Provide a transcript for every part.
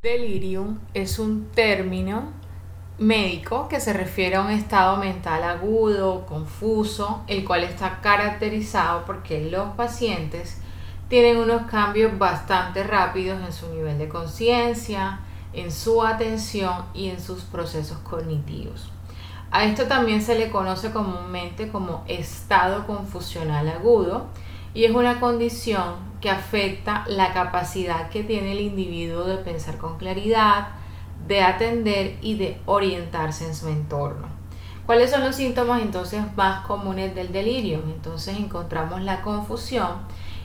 Delirium es un término médico que se refiere a un estado mental agudo, confuso, el cual está caracterizado porque los pacientes tienen unos cambios bastante rápidos en su nivel de conciencia, en su atención y en sus procesos cognitivos. A esto también se le conoce comúnmente como estado confusional agudo y es una condición que afecta la capacidad que tiene el individuo de pensar con claridad, de atender y de orientarse en su entorno. ¿Cuáles son los síntomas entonces más comunes del delirio? Entonces encontramos la confusión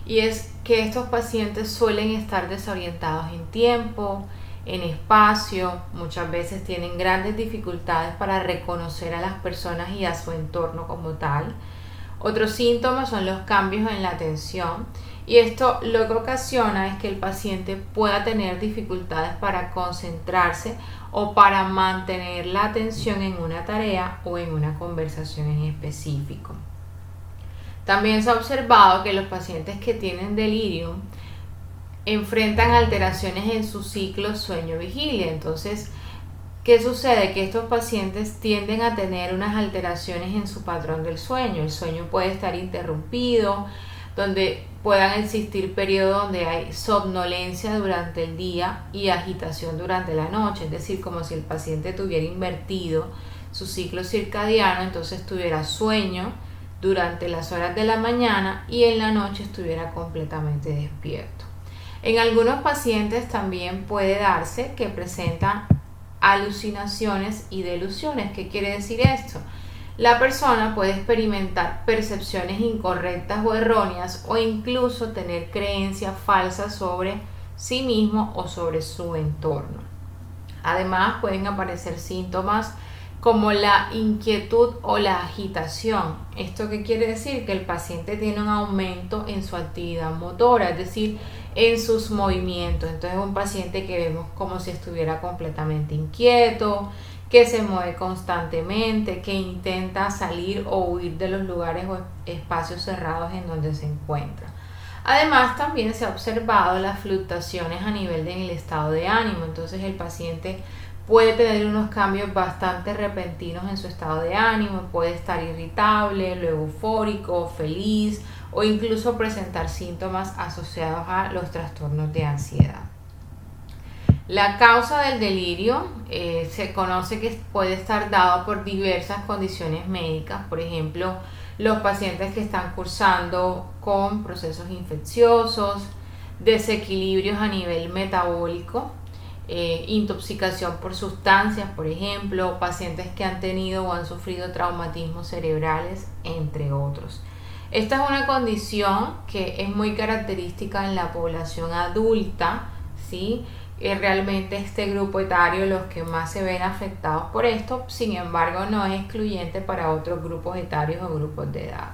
y es que estos pacientes suelen estar desorientados en tiempo, en espacio, muchas veces tienen grandes dificultades para reconocer a las personas y a su entorno como tal. Otros síntomas son los cambios en la atención y esto lo que ocasiona es que el paciente pueda tener dificultades para concentrarse o para mantener la atención en una tarea o en una conversación en específico. También se ha observado que los pacientes que tienen delirio enfrentan alteraciones en su ciclo sueño-vigilia. Entonces, ¿qué sucede? Que estos pacientes tienden a tener unas alteraciones en su patrón del sueño. El sueño puede estar interrumpido, donde puedan existir periodos donde hay somnolencia durante el día y agitación durante la noche, es decir, como si el paciente tuviera invertido su ciclo circadiano, entonces tuviera sueño durante las horas de la mañana y en la noche estuviera completamente despierto. En algunos pacientes también puede darse que presentan alucinaciones y delusiones. ¿Qué quiere decir esto? La persona puede experimentar percepciones incorrectas o erróneas o incluso tener creencias falsas sobre sí mismo o sobre su entorno. Además, pueden aparecer síntomas como la inquietud o la agitación. ¿Esto qué quiere decir? Que el paciente tiene un aumento en su actividad motora, es decir, en sus movimientos. Entonces es un paciente que vemos como si estuviera completamente inquieto, que se mueve constantemente, que intenta salir o huir de los lugares o espacios cerrados en donde se encuentra. Además, también se ha observado las fluctuaciones a nivel del estado de ánimo. Entonces el paciente puede tener unos cambios bastante repentinos en su estado de ánimo, puede estar irritable, luego eufórico, feliz o incluso presentar síntomas asociados a los trastornos de ansiedad. La causa del delirio se conoce que puede estar dado por diversas condiciones médicas, por ejemplo, los pacientes que están cursando con procesos infecciosos, desequilibrios a nivel metabólico, intoxicación por sustancias, por ejemplo, pacientes que han tenido o han sufrido traumatismos cerebrales, entre otros. Esta es una condición que es muy característica en la población adulta, ¿sí? Realmente este grupo etario los que más se ven afectados por esto, sin embargo no es excluyente para otros grupos etarios o grupos de edad.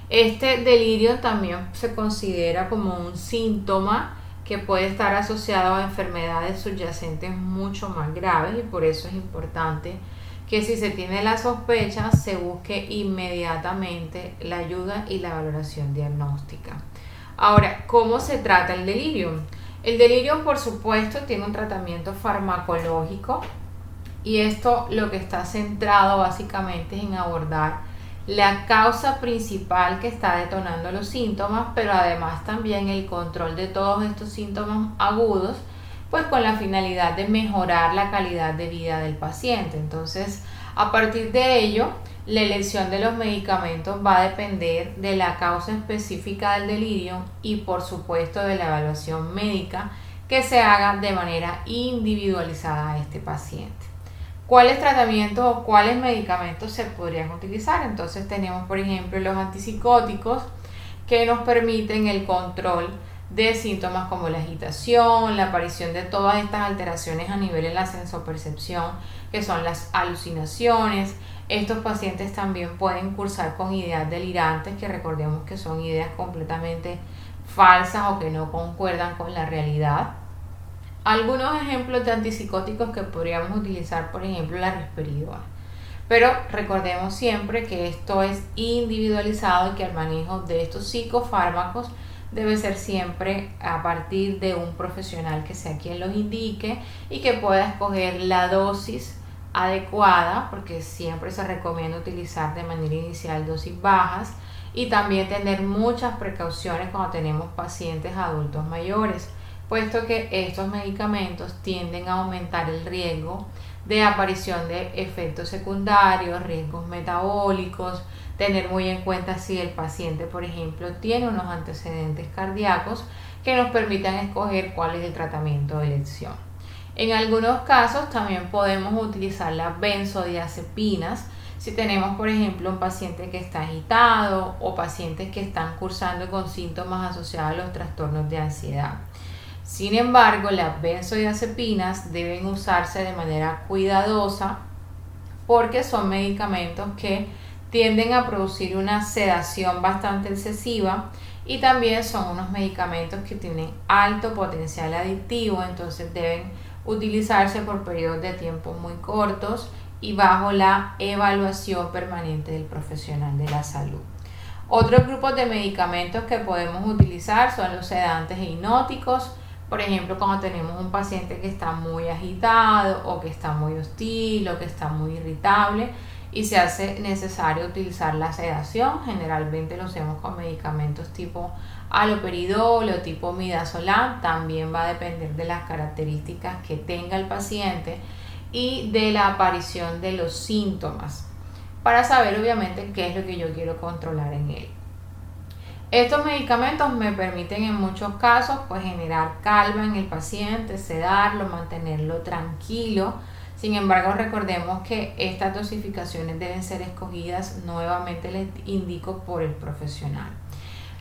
Este delirio también se considera como un síntoma que puede estar asociado a enfermedades subyacentes mucho más graves y por eso es importante que si se tiene la sospecha se busque inmediatamente la ayuda y la valoración diagnóstica. Ahora, ¿cómo se trata el delirio? El delirio, por supuesto, tiene un tratamiento farmacológico y esto lo que está centrado básicamente es en abordar la causa principal que está detonando los síntomas, pero además también el control de todos estos síntomas agudos, pues con la finalidad de mejorar la calidad de vida del paciente. Entonces, a partir de ello, la elección de los medicamentos va a depender de la causa específica del delirio y por supuesto de la evaluación médica que se haga de manera individualizada a este paciente. ¿Cuáles tratamientos o cuáles medicamentos se podrían utilizar? Entonces tenemos, por ejemplo, los antipsicóticos que nos permiten el control de síntomas como la agitación, la aparición de todas estas alteraciones a nivel de la sensopercepción, que son las alucinaciones. Estos pacientes también pueden cursar con ideas delirantes, que recordemos que son ideas completamente falsas o que no concuerdan con la realidad. Algunos ejemplos de antipsicóticos que podríamos utilizar, por ejemplo, la risperidona. Pero recordemos siempre que esto es individualizado y que el manejo de estos psicofármacos debe ser siempre a partir de un profesional que sea quien los indique y que pueda escoger la dosis adecuada, porque siempre se recomienda utilizar de manera inicial dosis bajas, y también tener muchas precauciones cuando tenemos pacientes adultos mayores, puesto que estos medicamentos tienden a aumentar el riesgo de aparición de efectos secundarios, riesgos metabólicos, tener muy en cuenta si el paciente, por ejemplo, tiene unos antecedentes cardíacos que nos permitan escoger cuál es el tratamiento de elección. En algunos casos también podemos utilizar las benzodiazepinas si tenemos, por ejemplo, un paciente que está agitado o pacientes que están cursando con síntomas asociados a los trastornos de ansiedad. Sin embargo, las benzodiazepinas deben usarse de manera cuidadosa porque son medicamentos que tienden a producir una sedación bastante excesiva y también son unos medicamentos que tienen alto potencial adictivo, entonces deben utilizarse por periodos de tiempo muy cortos y bajo la evaluación permanente del profesional de la salud. Otros grupos de medicamentos que podemos utilizar son los sedantes e hipnóticos. Por ejemplo, cuando tenemos un paciente que está muy agitado o que está muy hostil o que está muy irritable y se hace necesario utilizar la sedación, generalmente lo hacemos con medicamentos tipo haloperidol o tipo midazolam. También va a depender de las características que tenga el paciente y de la aparición de los síntomas, para saber obviamente qué es lo que yo quiero controlar en él. Estos medicamentos me permiten en muchos casos pues generar calma en el paciente, sedarlo, mantenerlo tranquilo. Sin embargo, recordemos que estas dosificaciones deben ser escogidas, nuevamente les indico, por el profesional.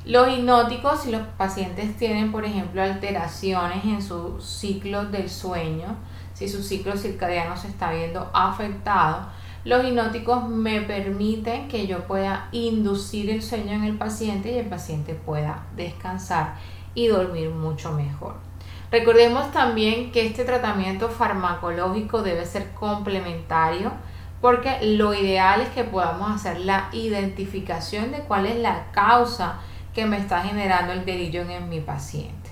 Los hipnóticos, si los pacientes tienen, por ejemplo, alteraciones en su ciclo del sueño, si su ciclo circadiano se está viendo afectado, los hipnóticos me permiten que yo pueda inducir el sueño en el paciente y el paciente pueda descansar y dormir mucho mejor. Recordemos también que este tratamiento farmacológico debe ser complementario, porque lo ideal es que podamos hacer la identificación de cuál es la causa que me está generando el delirio en mi paciente.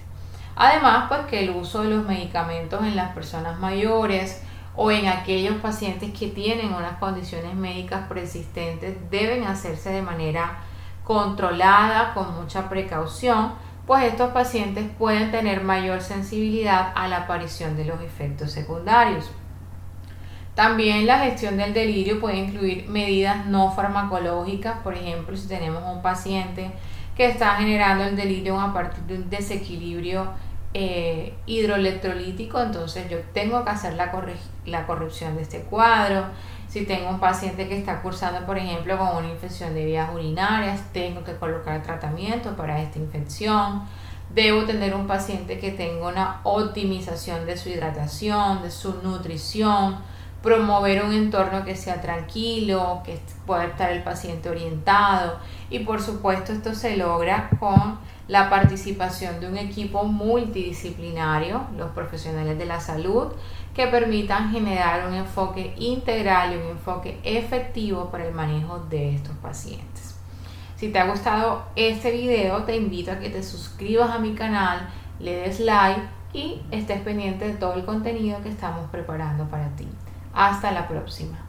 Además, pues que el uso de los medicamentos en las personas mayores o en aquellos pacientes que tienen unas condiciones médicas persistentes deben hacerse de manera controlada, con mucha precaución, pues estos pacientes pueden tener mayor sensibilidad a la aparición de los efectos secundarios. También la gestión del delirio puede incluir medidas no farmacológicas. Por ejemplo, si tenemos un paciente que está generando el delirio a partir de un desequilibrio hidroelectrolítico, entonces yo tengo que hacer la corrección de este cuadro. Si tengo un paciente que está cursando, por ejemplo, con una infección de vías urinarias, tengo que colocar tratamiento para esta infección. Debo tener un paciente que tenga una optimización de su hidratación, de su nutrición, promover un entorno que sea tranquilo, que pueda estar el paciente orientado, y por supuesto esto se logra con la participación de un equipo multidisciplinario, los profesionales de la salud, que permitan generar un enfoque integral y un enfoque efectivo para el manejo de estos pacientes. Si te ha gustado este video, te invito a que te suscribas a mi canal, le des like y estés pendiente de todo el contenido que estamos preparando para ti. Hasta la próxima.